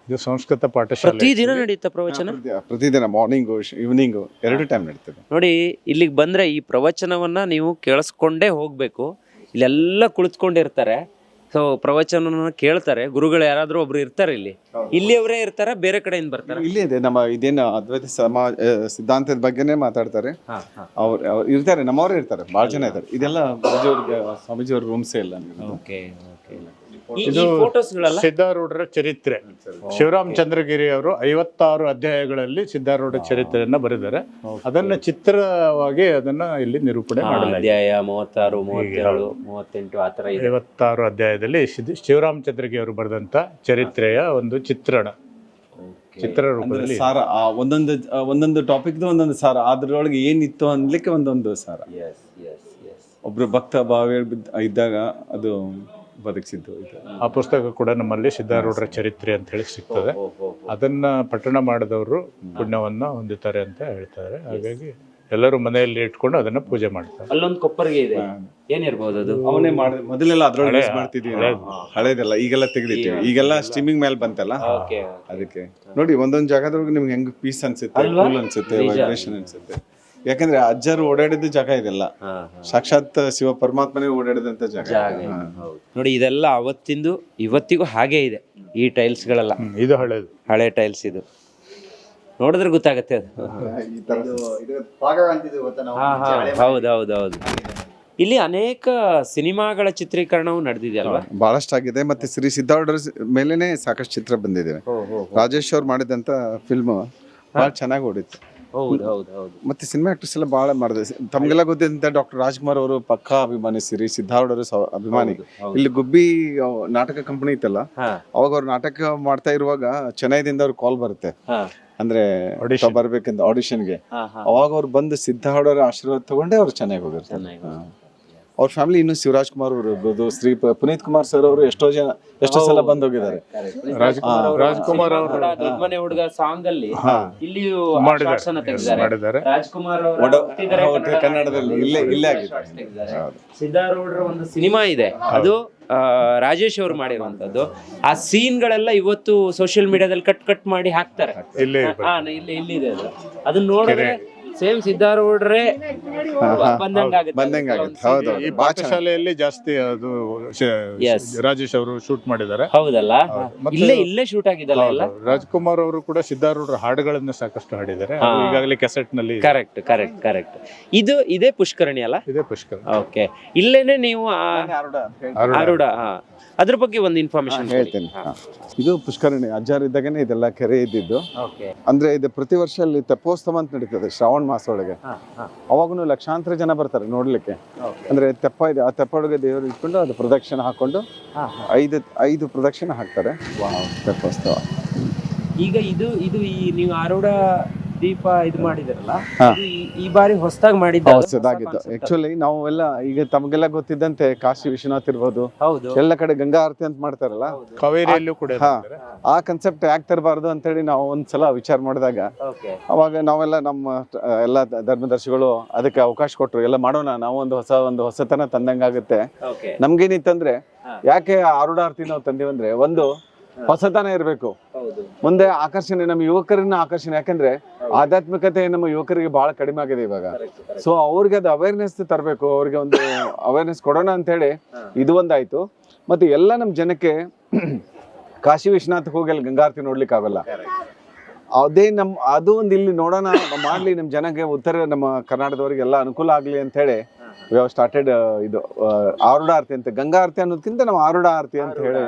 ಇದು ಸಂಸ್ಕೃತ ಪಾಠಶಾಲೆ. ಪ್ರತಿದಿನ ನಡೀತಾ ಪ್ರವಚನ? ಪ್ರತಿದಿನ ಮಾರ್ನಿಂಗ್ ಈವ್ನಿಂಗ್ 2 ಟೈಮ್ ನಡೀತದೆ. ನೋಡಿ ಇಲ್ಲಿಗೆ ಬಂದ್ರೆ ಈ ಪ್ರವಚನವನ್ನ ನೀವು ಕೇಳಿಸ್ಕೊಂಡೇ ಹೋಗ್ಬೇಕು. ಇಲ್ಲೆಲ್ಲ ಕುಳಿತುಕೊಂಡಿರ್ತಾರೆ. ಸೊ ಪ್ರವಚನ ಕೇಳ್ತಾರೆ, ಗುರುಗಳು ಯಾರಾದ್ರೂ ಒಬ್ರು ಇರ್ತಾರೆ ಇಲ್ಲಿಯವರೇ ಇರ್ತಾರ, ಬೇರೆ ಕಡೆಯಿಂದ ಬರ್ತಾರೆ? ಇಲ್ಲಿ ಇದೆ ನಮ್ಮ ಇದೇನು ಅದ್ವೈತ ಸಿದ್ಧಾಂತದ ಬಗ್ಗೆನೇ ಮಾತಾಡ್ತಾರೆ. ಅವ್ರು ಇರ್ತಾರೆ, ನಮ್ಮವ್ರೇ ಇರ್ತಾರೆ, ಭಾಳ ಜನ ಇದ್ದಾರೆ. ಇದೆಲ್ಲ ಸ್ವಾಮೀಜಿ ಅವ್ರ ರೂಮ್ಸೇ ಇಲ್ಲ. Okay okay. ಇದು ಫೋಟೋಸ್ಗಳೆಲ್ಲ ಸಿದ್ಧಾರೂಢರ ಚರಿತ್ರೆ. ಶಿವರಾಮ್ ಚಂದ್ರಗಿರಿ ಅವರು 56 ಅಧ್ಯಾಯಗಳಲ್ಲಿ ಸಿದ್ಧಾರೂಢ ಚರಿತ್ರೆಯನ್ನ ಬರೆದಿದ್ದಾರೆ. ಅದನ್ನ ಚಿತ್ರವಾಗಿ ಅದನ್ನ ಇಲ್ಲಿ ನಿರೂಪಣೆ ಮಾಡಲಾಗಿದೆ. ಅಧ್ಯಾಯ 36, 37, 38 ಆ ಥರ ಇದೆ. 56 ಅಧ್ಯಾಯದಲ್ಲಿ ಶಿವರಾಮ್ ಚಂದ್ರಗಿರಿ ಅವರು ಬರೆದಂತ ಚರಿತ್ರೆಯ ಒಂದು ಚಿತ್ರ ರೂಪದಲ್ಲಿ ಸಾರ ಒಂದೊಂದು ಟಾಪಿಕ್ದು ಒಂದೊಂದು ಸಾರ, ಅದ್ರೊಳಗೆ ಏನಿತ್ತು ಅನ್ಲಿಕ್ಕೆ ಒಂದೊಂದು ಸಾರ. ಒಬ್ರು ಭಕ್ತ ಭಾವ ಇದ್ದಾಗ ಅದು ಬದುಕಿಸಿದ್ದು. ಆ ಪುಸ್ತಕ ಕೂಡ ನಮ್ಮಲ್ಲಿ ಸಿದ್ಧಾರೂಢರ ಚರಿತ್ರೆ ಅಂತ ಹೇಳಿ ಸಿಗ್ತದೆ. ಅದನ್ನ ಪಠಣ ಮಾಡಿದವರು ಪುಣ್ಯವನ್ನ ಹೊಂದುತ್ತಾರೆ ಅಂತ ಹೇಳ್ತಾರೆ. ಹಾಗಾಗಿ ಎಲ್ಲರೂ ಮನೆಯಲ್ಲಿ ಇಟ್ಕೊಂಡು ಅದನ್ನ ಪೂಜೆ ಮಾಡ್ತಾರೆ. ಅಲ್ಲೊಂದು ಕೊಪ್ಪರಿಗೆ ಇದೆ, ಏನಿರ್ಬೋದು ಅದು? ಅವನೇ ಮೊದಲೆಲ್ಲ ಅದ್ರೊಳಗೆ ಯೂಸ್ ಮಾಡ್ತಿದ್ವಿ, ಹಳೇದೆಲ್ಲ. ಈಗೆಲ್ಲ ತೆಗೆದಿಟ್ಟಿವಿ, ಈಗೆಲ್ಲ ಸ್ಟ್ರೀಮಿಂಗ್ ಮೇಲೆ ಬಂತಲ್ಲ, ಅದಕ್ಕೆ ನೋಡಿ ಒಂದೊಂದು ಜಾಗದೊಳಗೆ ನಿಮ್ಗೆ ಹೆಂಗ್ ಪೀಸ್ ಅನ್ಸುತ್ತೆ, ಕೂಲ್ ಅನ್ಸುತ್ತೆ, ವೈಬ್ರೇಷನ್ ಅನ್ಸುತ್ತೆ. ಯಾಕಂದ್ರೆ ಅಜ್ಜರು ಓಡಾಡಿದ ಜಾಗ ಇದೆಲ್ಲ, ಸಾಕ್ಷಾತ್ ಶಿವ ಪರಮಾತ್ಮನೇ ಓಡಾಡಿದಂತ ಜಾಗ. ನೋಡಿ, ಇದೆಲ್ಲ ಅವತ್ತಿಂದು ಇವತ್ತಿಗೂ ಹಾಗೆ ಇದೆ. ಈ ಟೈಲ್ಸ್ಗಳೆಲ್ಲ ಇದು ಹಳೆ ಟೈಲ್ಸ್. ಇದು ನೋಡಿದ್ರೆ ಗೊತ್ತಾಗತ್ತೆ ಅದು. ಹೌದೌದೌದು. ಇಲ್ಲಿ ಅನೇಕ ಸಿನಿಮಾಗಳ ಚಿತ್ರೀಕರಣವು ನಡೆದಿದೆಯಲ್ವಾ? ಬಹಳಷ್ಟು ಆಗಿದೆ. ಮತ್ತೆ ಶ್ರೀ ಸಿದ್ಧಾರೂಢರ ಮೇಲೇನೆ ಸಾಕಷ್ಟು ಚಿತ್ರ ಬಂದಿದ್ದೇವೆ. ರಾಜೇಶ್ ಅವ್ರು ಮಾಡಿದಂತ ಫಿಲ್ಮ್ ಬಹಳ ಚೆನ್ನಾಗಿ ಓಡಿತ್ತು. ಮತ್ತೆ ಸಿನಿಮಾ ಆಕ್ಟರ್ಸ್ ಎಲ್ಲ ಬಹಳ ಮಾಡಿದೆ. ತಮ್ಗೆಲ್ಲ ಗೊತ್ತಿದ್ದಂತ ಡಾಕ್ಟರ್ ರಾಜ್ಕುಮಾರ್ ಅವರು ಪಕ್ಕಾ ಅಭಿಮಾನಿ, ಶ್ರೀ ಸಿದ್ಧಾರೂಢರ ಅಭಿಮಾನಿ. ಇಲ್ಲಿ ಗುಬ್ಬಿ ನಾಟಕ ಕಂಪನಿ ಇತ್ತಲ್ಲ, ಅವಾಗ ಅವ್ರು ನಾಟಕ ಮಾಡ್ತಾ ಇರುವಾಗ ಚೆನ್ನೈದಿಂದ ಅವ್ರ ಕಾಲ್ ಬರುತ್ತೆ, ಅಂದ್ರೆ ಬರ್ಬೇಕಂತ ಆಡಿಷನ್ಗೆ. ಅವಾಗ ಅವ್ರು ಬಂದು ಸಿದ್ಧಾರೂಢರ ಆಶೀರ್ವಾದ ತಗೊಂಡೆ ಅವ್ರು ಚೆನ್ನಾಗಿ ಹೋಗಿರ್ತಾರೆ. ಅವ್ರ ಫ್ಯಾಮಿಲಿ ಇನ್ನು ಶಿವರಾಜ್ ಕುಮಾರ್ ಅವರು ಇರ್ಬೋದು, ಶ್ರೀ ಪುನೀತ್ ಕುಮಾರ್ ಸರ್ ಅವರು ಎಷ್ಟೋ ಸಲ ಬಂದ್ ಹೋಗಿದ್ದಾರೆ. ರಾಜ್ಕುಮಾರ್ ಅವರು ದೊಡ್ಡ ಮನೆ ಹುಡುಗ ಸಾಂಗ್ ಅಲ್ಲಿ ಇಲ್ಲಿಯೂ ಮಾಡಿದ್ದಾರೆ. ರಾಜ್ಕುಮಾರ್ ಅವರು ಕನ್ನಡದಲ್ಲಿ ಇಲ್ಲೇ ಆಗಿದೆ. ಸಿದ್ಧಾರೂಢರ ಒಂದು ಸಿನಿಮಾ ಇದೆ, ಅದು ರಾಜೇಶ್ ಅವರು ಮಾಡಿರುವಂತದ್ದು. ಆ ಸೀನ್ಗಳೆಲ್ಲ ಇವತ್ತು ಸೋಷಿಯಲ್ ಮೀಡಿಯಾದಲ್ಲಿ ಕಟ್ ಮಾಡಿ ಹಾಕ್ತಾರೆ. ಇಲ್ಲಿದೆ ಅದು. ಅದನ್ನ ನೋಡಿದ್ರೆ ಸೇಮ್ ಸಿದ್ಧಾರೂಢರೇ ಈ ಪಾಠಶಾಲೆಯಲ್ಲಿ ಜಾಸ್ತಿ ಅದು ರಾಜೇಶ್ ಅವರು ಶೂಟ್ ಮಾಡಿದ್ದಾರೆ. ಹೌದಲ್ಲ, ಇಲ್ಲೇ ಶೂಟ್ ಆಗಿದ್ದಲ್ಲ. ರಾಜ್ಕುಮಾರ್ ಅವರು ಕೂಡ ಸಿದ್ಧಾರೂಢರ ಹಾಡುಗಳನ್ನ ಸಾಕಷ್ಟು ಹಾಡಿದ್ದಾರೆ, ಈಗಾಗಲೇ ಕೆಸೆಟ್ ನಲ್ಲಿ. ಕರೆಕ್ಟ್. ಇದೇ ಪುಷ್ಕರಣಿ ಅಲ್ಲ? ಇದೇ ಪುಷ್ಕರಣಿ. ಓಕೆ. ಇಲ್ಲೇನೆ ನೀವು ಆರೂಢ, ಅದ್ರ ಬಗ್ಗೆ ಒಂದು ಇನ್ಫಾರ್ಮೇಶನ್ ಹೇಳ್ತೇನೆ. ಇದು ಪುಷ್ಕರಣಿ ಅಜ್ಜಾರ್ ಇದ್ದಾಗನೇ ಇದೆಲ್ಲ ಕೆರೆ ಇದ್ದಿದ್ದು. ಅಂದ್ರೆ ಇದು ಪ್ರತಿ ವರ್ಷ ಅಲ್ಲಿ ತೆಪ್ಪೋತ್ಸವ ಅಂತ ನಡೀತದೆ ಶ್ರಾವಣ ಮಾಸ ಒಳಗೆ. ಅವಾಗೂ ಲಕ್ಷಾಂತರ ಜನ ಬರ್ತಾರೆ ನೋಡ್ಲಿಕ್ಕೆ. ಅಂದ್ರೆ ತೆಪ್ಪ ಇದೆ, ಆ ತೆಪ್ಪ ಒಳಗೆ ದೇವರು ಇಟ್ಕೊಂಡು ಅದು ಪ್ರದಕ್ಷಿಣೆ ಹಾಕೊಂಡು 5 ಪ್ರದಕ್ಷಿಣೆ ಹಾಕ್ತಾರೆ ತೆಪ್ಪೋತ್ಸವ. ಈಗ ಇದು ನೀವು ಆರೂಢ ದೀಪ ಇದು ಮಾಡಿದಿರಲ್ಲ, ಈ ಬಾರಿ ಹೊಸದಾಗಿ ಹೊಸದಾಗಿದ್ದು. ಆಕ್ಚುಲಿ ನಾವು ಎಲ್ಲ ಈಗ ತಮಗೆಲ್ಲ ಗೊತ್ತಿದ್ದಂತೆ ಕಾಶಿ ವಿಶ್ವನಾಥ್ ಇರ್ಬೋದು, ಎಲ್ಲ ಕಡೆ ಗಂಗಾ ಆರತಿ ಅಂತ ಮಾಡ್ತಾರಲ್ಲ, ಕಾವೇರಿಯಲ್ಲೂ ಕೂಡ ಆ ಕನ್ಸೆಪ್ಟ್ ಯಾಕೆ ತರಬಾರ್ದು ಅಂತೇಳಿ ನಾವು ಒಂದ್ಸಲ ವಿಚಾರ ಮಾಡಿದಾಗ ಅವಾಗ ನಾವೆಲ್ಲ ನಮ್ಮ ಎಲ್ಲ ಧರ್ಮದರ್ಶಿಗಳು ಅದಕ್ಕೆ ಅವಕಾಶ ಕೊಟ್ರು. ಎಲ್ಲ ಮಾಡೋಣ, ನಾವು ಒಂದು ಹೊಸತನ ತಂದಂಗಾಗುತ್ತೆ. ನಮ್ಗೇನಿತ್ತಂದ್ರೆ ಯಾಕೆ ಆರೂಢ ಆರತಿ ನಾವು ತಂದೀವಂದ್ರೆ, ಒಂದು ಹೊಸತನ ಇರಬೇಕು, ಮುಂದೆ ಆಕರ್ಷಣೆ, ನಮ್ಮ ಯುವಕರನ್ನ ಆಕರ್ಷಣೆ. ಯಾಕಂದ್ರೆ ಆಧ್ಯಾತ್ಮಿಕತೆ ನಮ್ಮ ಯುವಕರಿಗೆ ಬಹಳ ಕಡಿಮೆ ಆಗಿದೆ ಇವಾಗ. ಸೊ ಅವ್ರಿಗೆ ಅದು ಅವೇರ್ನೆಸ್ ತರಬೇಕು, ಅವ್ರಿಗೆ ಒಂದು ಅವೇರ್ನೆಸ್ ಕೊಡೋಣ ಅಂತ ಹೇಳಿ ಇದು ಒಂದಾಯ್ತು. ಮತ್ತೆ ಎಲ್ಲ ನಮ್ಮ ಜನಕ್ಕೆ ಕಾಶಿ ವಿಶ್ವನಾಥ್ ಹೋಗಿ ಅಲ್ಲಿ ಗಂಗಾರತಿ ನೋಡ್ಲಿಕ್ಕೆ ಆಗಲ್ಲ. ಅದು ಒಂದು ಇಲ್ಲಿ ನೋಡೋಣ ಮಾಡ್ಲಿ, ನಮ್ಮ ಜನಕ್ಕೆ ನಮ್ಮ ಕರ್ನಾಟಕದವರಿಗೆಲ್ಲ ಅನುಕೂಲ ಆಗ್ಲಿ ಅಂತ ಹೇಳಿ ವಿ ಹ್ಯಾವ್ ಸ್ಟಾರ್ಟೆಡ್ ಇದು ಆರೂಢ ಆರತಿ ಅಂತ. ಗಂಗಾ ಆರತಿ ಅನ್ನೋದಕ್ಕಿಂತ ನಾವು ಆರೂಢ ಆರತಿ ಅಂತ ಹೇಳಿ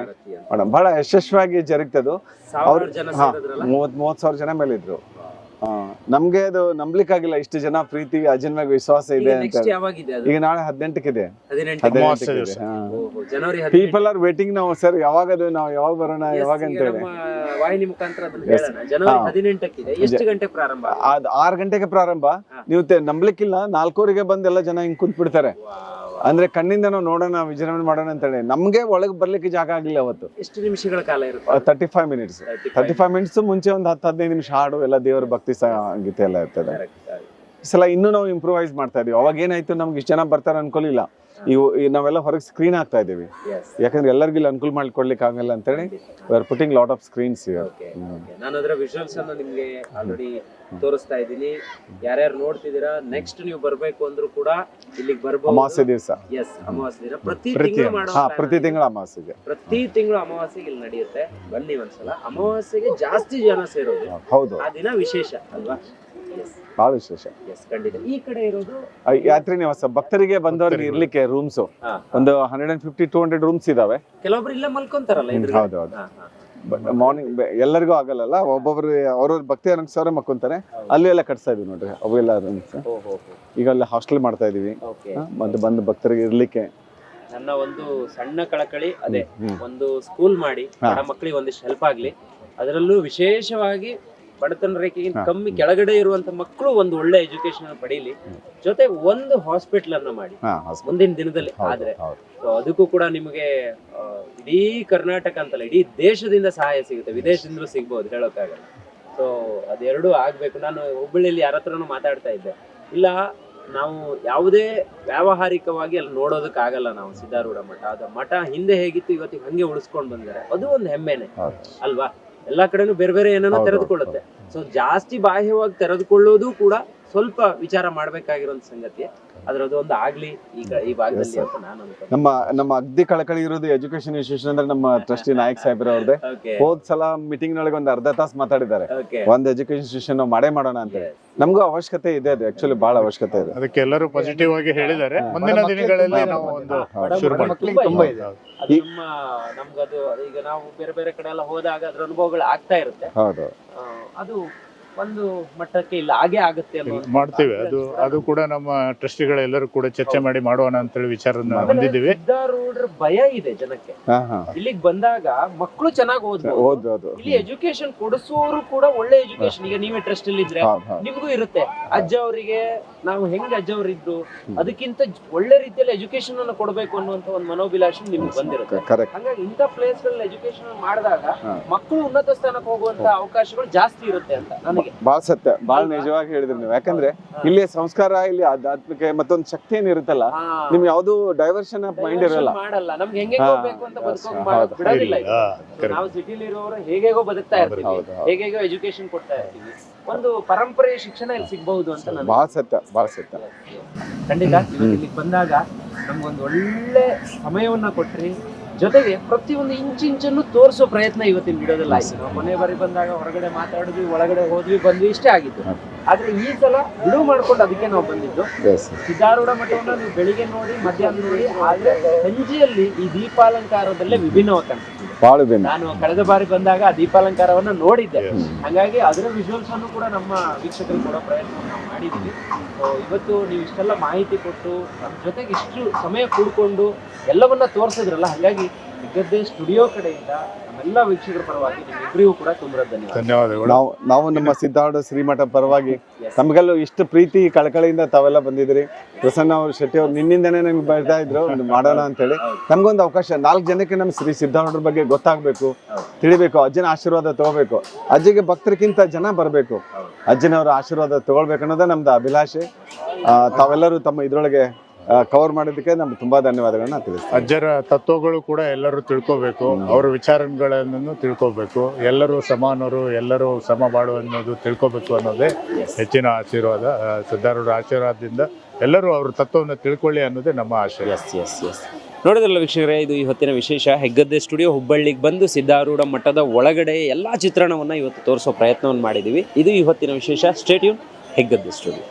ಮೇಡಮ್ ಬಹಳ ಯಶಸ್ವಿಯಾಗಿ ಜರುಗ್ತದು. ಅವ್ರು 30,000 ಜನ ಮೇಲೆ ಇದ್ರು. ನಮ್ಗೆ ಅದು ನಂಬ್ಲಿಕ್ಕಾಗಿಲ್ಲ, ಇಷ್ಟು ಜನ ಪ್ರೀತಿ ಅಜನ್ಮಾಗಿ ವಿಶ್ವಾಸ ಇದೆ ಅಂತ. ಈಗ ನಾಳೆ 18ಕ್ಕೆ ಇದೆ. People are waiting. ನಾವು ಸರ್ ಯಾವಾಗ ಬರೋಣ ಯಾವಾಗ ಅಂತ ಹೇಳಿ ಅದು 6 ಗಂಟೆಗೆ ಪ್ರಾರಂಭ. ನೀವು ನಂಬ್ಲಿಕ್ಕಿಲ್ಲ, 4:00ಗೆ ಬಂದು ಎಲ್ಲ ಜನ ಹಿಂಗ್ ಕುಂತ್ ಬಿಡ್ತಾರೆ. ಅಂದ್ರೆ ಕಣ್ಣಿಂದ ನಾವು ನೋಡೋಣ, ವಿಜೃಂಭಣೆ ಮಾಡೋಣ ಅಂತ ಹೇಳಿ. ನಮ್ಗೆ ಒಳಗೆ ಬರ್ಲಿಕ್ಕೆ ಜಾಗ ಆಗ್ಲಿಲ್ಲ ಅವತ್ತು. ಎಷ್ಟು ನಿಮಿಷಗಳ ಕಾಲ ಇರುತ್ತೆ? 35 ಮಿನಿಟ್ಸ್ ಮುಂಚೆ ಒಂದು 10-15 ನಿಮಿಷ ಹಾಡು ಎಲ್ಲ ದೇವರ ಭಕ್ತಿ ಗೀತೆ ಎಲ್ಲ ಇರ್ತದೆ. ಈ ಸಲ ಇನ್ನೂ ನಾವು ಇಂಪ್ರೂವೈಸ್ ಮಾಡ್ತಾ ಇದೀವಿ. ಅವಾಗ ಏನಾಯ್ತು, ನಮ್ಗೆ ಇಷ್ಟು ಜನ ಬರ್ತಾರೆ ಅನ್ಕೊಲಿಲ್ಲ. ನಾವೆಲ್ಲ ಹೊರಗೆ ಸ್ಕ್ರೀನ್ ಹಾಕ್ತಾ ಇದ್ದೀವಿ, ಯಾಕಂದ್ರೆ ಎಲ್ಲರಿಗೂ ಇಲ್ಲಿ ಅನುಕೂಲ ಮಾಡ್ಕೊಡ್ಲಿಕ್ಕೆ ಆಗಲ್ಲ ಅಂತೇಳಿ we are putting lot of screens. ನಾನು ಅದರ ವಿಜುವಲ್ಸ್ ಅನ್ನು ನಿಮ್ಗೆ ಆಲ್ರೆಡಿ ತೋರಿಸ್ತಾ ಇದ್ದೀನಿ. ಯಾರ್ಯಾರು ನೋಡ್ತಿದ್ದೀರಾ, ನೆಕ್ಸ್ಟ್ ನೀವು ಬರ್ಬೇಕು ಅಂದ್ರೂ ಕೂಡ ಇಲ್ಲಿಗೆ ಬರ್ಬೋದು. ಅಮಾವಾಸ್ಯೆ ದಿವಸ, ಎಸ್, ಅಮಾವಾಸ್ಯೆ ದಿನ ಪ್ರತಿ ತಿಂಗಳು ಮಾಡೋ ಪ್ರತಿ ತಿಂಗಳು ಅಮಾವಾಸ್ಯೆಗೆ, ಪ್ರತಿ ತಿಂಗಳು ಅಮಾವಾಸ್ಯೆಗೆ ಇಲ್ಲಿ ನಡೆಯುತ್ತೆ. ಬನ್ನಿ ಒಂದ್ಸಲ. ಅಮಾವಾಸ್ಯೆಗೆ ಜಾಸ್ತಿ ಜನ ಸೇರೋದು, ಹೌದು, ಆ ದಿನ ವಿಶೇಷ ಅಲ್ವಾ? ಬಹಳ ವಿಶೇಷ. ಎಸ್, ಖಂಡಿತ. ಈ ಕಡೆ ಇರೋದು ಯಾತ್ರಿ ನಿವಾಸ, ಭಕ್ತರಿಗೆ ಬಂದವರಿಗೆ ಇರ್ಲಿಕ್ಕೆ ರೂಮ್ಸ್ ಒಂದು 150-200 ರೂಮ್ಸ್ ಇದಾವೆ. ಕೆಲವೊಬ್ರು ಇಲ್ಲ ಮಲ್ಕೊಂತಾರಲ್ಲ. ಹೌದು ಹೌದು. ಮಾರ್ನಿಂಗ್ ಎಲ್ಲರಿಗೂ ಆಗಲ್ಲ, ಒಬ್ಬೊಬ್ರು ಅವ್ರವ್ರ ಭಕ್ತಿ ಅನುಸಾರ ಮಕ್ಕೊಂತಾರೆ. ಅಲ್ಲಿ ಎಲ್ಲ ಕಟ್ಸ್ತಾ ಇದೀವಿ ನೋಡ್ರಿ, ಅವೆಲ್ಲ ರೂಮ್ಸ್. ಈಗ ಅಲ್ಲಿ ಹಾಸ್ಟೆಲ್ ಮಾಡ್ತಾ ಇದೀವಿ, ಮತ್ತೆ ಬಂದು ಭಕ್ತರಿಗೆ ಇರ್ಲಿಕ್ಕೆ. ನನ್ನ ಒಂದು ಸಣ್ಣ ಕಳಕಳಿ ಅದೇ, ಒಂದು ಸ್ಕೂಲ್ ಮಾಡಿ ಬಡ ಮಕ್ಕಳಿಗೆ ಒಂದಿಷ್ಟು ಹೆಲ್ಪ್ ಆಗ್ಲಿ. ಅದರಲ್ಲೂ ವಿಶೇಷವಾಗಿ ಬಡತನ ರೇಖೆಗಿಂತ ಕಮ್ಮಿ ಕೆಳಗಡೆ ಇರುವಂತ ಮಕ್ಕಳು ಒಂದು ಒಳ್ಳೆ ಎಜುಕೇಶನ್ ಪಡೀಲಿ, ಜೊತೆ ಒಂದು ಹಾಸ್ಪಿಟಲ್ ಅನ್ನ ಮಾಡಿ ಮುಂದಿನ ದಿನದಲ್ಲಿ. ಆದ್ರೆ ಅದಕ್ಕೂ ಕೂಡ ನಿಮಗೆ ಇಡೀ ಕರ್ನಾಟಕ ಅಂತಲ್ಲ, ಇಡೀ ದೇಶದಿಂದ ಸಹಾಯ ಸಿಗುತ್ತೆ, ವಿದೇಶದಿಂದಲೂ ಸಿಗ್ಬೋದು, ಹೇಳೋಕ್ಕಾಗಲ್ಲ. ಸೊ ಅದೆರಡೂ ಆಗ್ಬೇಕು. ನಾನು ಹುಬ್ಬಳ್ಳಿಯಲ್ಲಿ ಯಾರ ಹತ್ರನೂ ಮಾತಾಡ್ತಾ ಇದ್ದೆ, ಇಲ್ಲ ನಾವು ಯಾವುದೇ ವ್ಯಾವಹಾರಿಕವಾಗಿ ಅಲ್ಲಿ ನೋಡೋದಕ್ಕಾಗಲ್ಲ. ನಾವು ಸಿದ್ಧಾರೂಢ ಮಠ, ಅದ ಮಠ ಹಿಂದೆ ಹೇಗಿತ್ತು ಇವತ್ತಿಗೆ ಹಂಗೆ ಉಳಿಸ್ಕೊಂಡು ಬಂದಿದ್ದಾರೆ, ಅದು ಒಂದು ಹೆಮ್ಮೆನೆ ಅಲ್ವಾ? ಎಲ್ಲಾ ಕಡೆನೂ ಬೇರೆ ಬೇರೆ ಏನೇನೋ ತೆರೆದುಕೊಳ್ಳುತ್ತೆ. ಸೊ ಜಾಸ್ತಿ ಬಾಹ್ಯವಾಗಿ ತೆರೆದುಕೊಳ್ಳೋದು ಕೂಡ ಸ್ವಲ್ಪ ವಿಚಾರ ಮಾಡ್ಬೇಕಾಗಿರೋಂಥ ಸಂಗತಿ. ಅದ್ರದ್ದು ಒಂದು ಆಗ್ಲಿ ಈಗ ಈ ಭಾಗದಲ್ಲಿ ಅಂತ ನಾನು ಅನ್ಕೊಂಡೆ. ನಮ್ಮ ಅಗ್ದಿ ಕಳಕಳಿ ಇರೋದು ಎಜುಕೇಶನ್ ಇನ್ಸ್ಟಿಟ್ಯೂಷನ್ ಅಂದ್ರೆ ನಮ್ಮ ಟ್ರಸ್ಟಿ ನಾಯಕ್ ಸಾಹೇಬ್ರ ಅವ್ರದ್ದೇ. ಹೋದ್ ಸಲ ಮೀಟಿಂಗ್ ನೊಳಗೆ ಒಂದು ಅರ್ಧ ತಾಸು ಮಾತಾಡಿದ್ದಾರೆ, ಒಂದ್ ಎಜುಕೇಶನ್ ಇನ್ಸ್ಟಿಟ್ಯೂಷನ್ ನಾವು ಮಾಡೇ ಮಾಡೋಣ ಅಂತ. ನಮಗೂ ಅವಶ್ಯಕತೆ ಇದೆ, ಅದು ಆಕ್ಚುಲಿ ಬಹಳ ಅವಶ್ಯಕತೆ ಇದೆ. ಅದಕ್ಕೆ ಎಲ್ಲರೂ ಪಾಸಿಟಿವ್ ಆಗಿ ಹೇಳಿದ್ದಾರೆ. ಮುಂದಿನ ದಿನಗಳಲ್ಲಿ ನಾವು ಒಂದು ಶುರು ಮಾಡ್ತೀವಿ. ತುಂಬಾ ಇದೆ ನಮ್ಗದು ಈಗ ನಾವು ಬೇರೆ ಬೇರೆ ಕಡೆ ಎಲ್ಲ ಹೋದಾಗ ಅದ್ರ ಅನುಭವಗಳು ಆಗ್ತಾ ಇರುತ್ತೆ. ಹೌದು, ಅದು ಒಂದು ಮಟ್ಟಕ್ಕೆ ಇಲ್ಲ ಹಾಗೆ ಆಗುತ್ತೆ ಮಾಡ್ತೀವಿ. ಅದು ಕೂಡ ನಮ್ಮ ಟ್ರಸ್ಟಿಗಳೆಲ್ಲರೂ ಕೂಡ ಚರ್ಚೆ ಮಾಡಿ ಮಾಡೋಣ ಅಂತೇಳಿ ವಿಚಾರನ ಹೊಂದಿದ್ದೀವಿ. ಸಿದ್ಧಾರೂಢರ ಭಯ ಇದೆ ಜನಕ್ಕೆ. ಇಲ್ಲಿಗೆ ಬಂದಾಗ ಮಕ್ಕಳು ಚೆನ್ನಾಗಿ ಓದ್ಬೋದು, ಇಲ್ಲಿ ಎಜುಕೇಶನ್ ಕೊಡಿಸೋರು ಕೂಡ ಒಳ್ಳೆ ಎಜುಕೇಶನ್. ಈಗ ನೀವೇ ಟ್ರಸ್ಟ್ ಅಲ್ಲಿ ಇದ್ರೆ ನಿಮ್ಗೂ ಇರುತ್ತೆ, ಅಜ್ಜ ಅವರಿಗೆ ನಾವು ಹೆಂಗ್ ಅಜ್ಜ ಅವರಿದ್ರು ಅದಕ್ಕಿಂತ ಒಳ್ಳೆ ರೀತಿಯಲ್ಲಿ ಎಜುಕೇಶನ್ ಅನ್ನು ಕೊಡಬೇಕು ಅನ್ನುವಂತ ಒಂದು ಮನೋಭಿಲಾಷೆ ನಿಮ್ಗೆ ಬಂದಿರುತ್ತೆ. ಹಾಗಾಗಿ ಇಂಥ ಪ್ಲೇಸ್ ಗಳಲ್ಲಿ ಎಜುಕೇಶನ್ ಮಾಡಿದಾಗ ಮಕ್ಕಳು ಉನ್ನತ ಸ್ಥಾನಕ್ಕೆ ಹೋಗುವಂತ ಅವಕಾಶಗಳು ಜಾಸ್ತಿ ಇರುತ್ತೆ ಅಂತ ನನಗೆ. ಬಾಳ ಸತ್ಯ, ಬಾಳ ನಿಜವಾಗಿ ಹೇಳಿದ್ರಿ ನೀವು. ಯಾಕಂದ್ರೆ ಇಲ್ಲಿ ಸಂಸ್ಕಾರ, ಇಲ್ಲಿ ಆಧ್ಯಾತ್ಮಿಕ ಮತ್ತೊಂದು ಶಕ್ತಿ ಏನಿರುತ್ತಲ್ಲ, ನಿಮ್ ಯಾವ್ದು ಡೈವರ್ಷನ್ ಆಫ್ ಮೈಂಡ್ ಇರಲ್ಲ. ಮಾಡಲ್ಲ, ನಮ್ಗೆ ಹೆಂಗೆ ಹೋಗ್ಬೇಕು ಅಂತ ಬದುಕೋಕ್ ಬಿಡೋದಿಲ್ಲ. ನಾವು ಸಿಟಿಲಿ ಇರೋರು ಹೇಗೇಗೋ ಬದುಕ್ತಾ ಇರ್ತೀವಿ, ಹೇಗೇಗೋ ಎಜುಕೇಶನ್ ಕೊಡ್ತಾ ಇರ್ತೀವಿ. ಒಂದು ಪರಂಪರೆಯ ಶಿಕ್ಷಣ ಇಲ್ಲಿ ಸಿಗಬಹುದು ಅಂತ ನಾನು. ಬಾಳ ಸತ್ಯ, ಬಾಳ ಸತ್ಯ. ಖಂಡಿತ ಇಲ್ಲಿಗೆ ಬಂದಾಗ ನಮ್ಗೊಂದು ಒಳ್ಳೆ ಸಮಯವನ್ನ ಕೊಟ್ರಿ. ಜೊತೆಗೆ ಪ್ರತಿಯೊಂದು ಇಂಚನ್ನು ತೋರಿಸೋ ಪ್ರಯತ್ನ ಇವತ್ತಿನ ವಿಡಿಯೋದಲ್ಲಿ ಆಯ್ತು. ನಾವು ಕೊನೆ ಬಾರಿ ಬಂದಾಗ ಹೊರಗಡೆ ಮಾತಾಡಿದ್ವಿ, ಒಳಗಡೆ ಹೋದ್ವಿ, ಬಂದ್ವಿ, ಇಷ್ಟೇ ಆಗಿತ್ತು. ಆದ್ರೆ ಈ ಸಲ ಬಿಡುವು ಮಾಡ್ಕೊಂಡು ಅದಕ್ಕೆ ನಾವು ಬಂದಿದ್ದು. ಸಿದ್ಧಾರೂಢ ಮಠವನ್ನ ನೀವು ಬೆಳಿಗ್ಗೆ ನೋಡಿ, ಮಧ್ಯಾಹ್ನ ನೋಡಿ, ಆದ್ರೆ ಸಂಜೆಯಲ್ಲಿ ಈ ದೀಪಾಲಂಕಾರದಲ್ಲೇ ವಿಭಿನ್ನವಾಗಿ ಕಾಣಿಸ್ತಿದೆ. ನಾನು ಕಳೆದ ಬಾರಿ ಬಂದಾಗ ಆ ದೀಪಾಲಂಕಾರವನ್ನ ನೋಡಿದ್ದೆ, ಹಾಗಾಗಿ ಅದರ ವಿಜುವಲ್ಸ್ ಅನ್ನು ಕೂಡ ನಮ್ಮ ವೀಕ್ಷಕರಿಗೆ ಕೊಡೋ ಪ್ರಯತ್ನ ನಾವು ಮಾಡಿದ್ವಿ. ಇವತ್ತು ನೀವು ಇಷ್ಟೆಲ್ಲ ಮಾಹಿತಿ ಕೊಟ್ಟು ನಮ್ಮ ಜೊತೆಗೆ ಇಷ್ಟು ಸಮಯ ಕೂಡ್ಕೊಂಡು ಎಲ್ಲವನ್ನ ತೋರಿಸಿದ್ರಲ್ಲ, ಹಾಗಾಗಿ ಹೆಗ್ಗದ್ದೆ ಸ್ಟುಡಿಯೋ ಕಡೆಯಿಂದ ನಮ್ಮೆಲ್ಲ ವೀಕ್ಷಕರ ಪರವಾಗಿ ನಿಮ್ಮಿಬ್ಬರಿಗೂ ಕೂಡ ತುಂಬಾ ಧನ್ಯವಾದಗಳು. ನಾವು ನಮ್ಮ ಸಿದ್ಧಾರೂಢ ಶ್ರೀಮಠ ಪರವಾಗಿ ತಮಗೆಲ್ಲೂ ಇಷ್ಟು ಪ್ರೀತಿ ಕಳಕಳಿಯಿಂದ ತಾವೆಲ್ಲ ಬಂದಿದ್ರಿ. ಪ್ರಸನ್ನ ಅವ್ರ ಶೆಟ್ಟಿ ಅವ್ರು ನಿನ್ನಿಂದನೇ ನಮ್ಗೆ ಬರ್ತಾ ಇದ್ರು ಒಂದು ಮಾಡೋಣ ಅಂತೇಳಿ. ನಮ್ಗೊಂದು ಅವಕಾಶ, 4 ಜನಕ್ಕೆ ನಮ್ಮ ಶ್ರೀ ಸಿದ್ಧಾರೂಢರ ಬಗ್ಗೆ ಗೊತ್ತಾಗ್ಬೇಕು, ತಿಳಿಬೇಕು, ಅಜ್ಜನ ಆಶೀರ್ವಾದ ತಗೋಬೇಕು, ಅಜ್ಜಿಗೆ ಭಕ್ತರಿಗಿಂತ ಜನ ಬರಬೇಕು, ಅಜ್ಜನವರ ಆಶೀರ್ವಾದ ತಗೊಳ್ಬೇಕು ಅನ್ನೋದೇ ನಮ್ದು ಅಭಿಲಾಷೆ. ತಾವೆಲ್ಲರೂ ತಮ್ಮ ಇದ್ರೊಳಗೆ ಕವರ್ ಮಾಡೋದಕ್ಕೆ ನಮ್ಗೆ ತುಂಬಾ ಧನ್ಯವಾದಗಳನ್ನ ತಿಳಿಸ್ತೀವಿ. ಅಜ್ಜರ ತತ್ವಗಳು ಕೂಡ ಎಲ್ಲರೂ ತಿಳ್ಕೋಬೇಕು, ಅವರ ವಿಚಾರಗಳನ್ನು ತಿಳ್ಕೋಬೇಕು, ಎಲ್ಲರೂ ಸಮಾನರು, ಎಲ್ಲರೂ ಸಮ ಬಾಳು ಅನ್ನೋದು ತಿಳ್ಕೋಬೇಕು ಅನ್ನೋದೇ ಹೆಚ್ಚಿನ ಆಶೀರ್ವಾದ. ಸಿದ್ಧಾರೂಢರ ಆಶೀರ್ವಾದದಿಂದ ಎಲ್ಲರೂ ಅವ್ರ ತತ್ವವನ್ನು ತಿಳ್ಕೊಳ್ಳಿ ಅನ್ನೋದೇ ನಮ್ಮ ಆಶಯ. ನೋಡಿದ್ರಲ್ಲ ವೀಕ್ಷಕರೇ, ಇದು ಈ ಹೊತ್ತಿನ ವಿಶೇಷ. ಹೆಗ್ಗದ್ದೆ ಸ್ಟುಡಿಯೋ ಹುಬ್ಬಳ್ಳಿಗೆ ಬಂದು ಸಿದ್ಧಾರೂಢ ಮಠದ ಒಳಗಡೆ ಎಲ್ಲಾ ಚಿತ್ರಣವನ್ನ ಇವತ್ತು ತೋರಿಸೋ ಪ್ರಯತ್ನವನ್ನು ಮಾಡಿದೀವಿ. ಇದು ಈ ಹೊತ್ತಿನ ವಿಶೇಷ. Stay tune, Heggadde studio.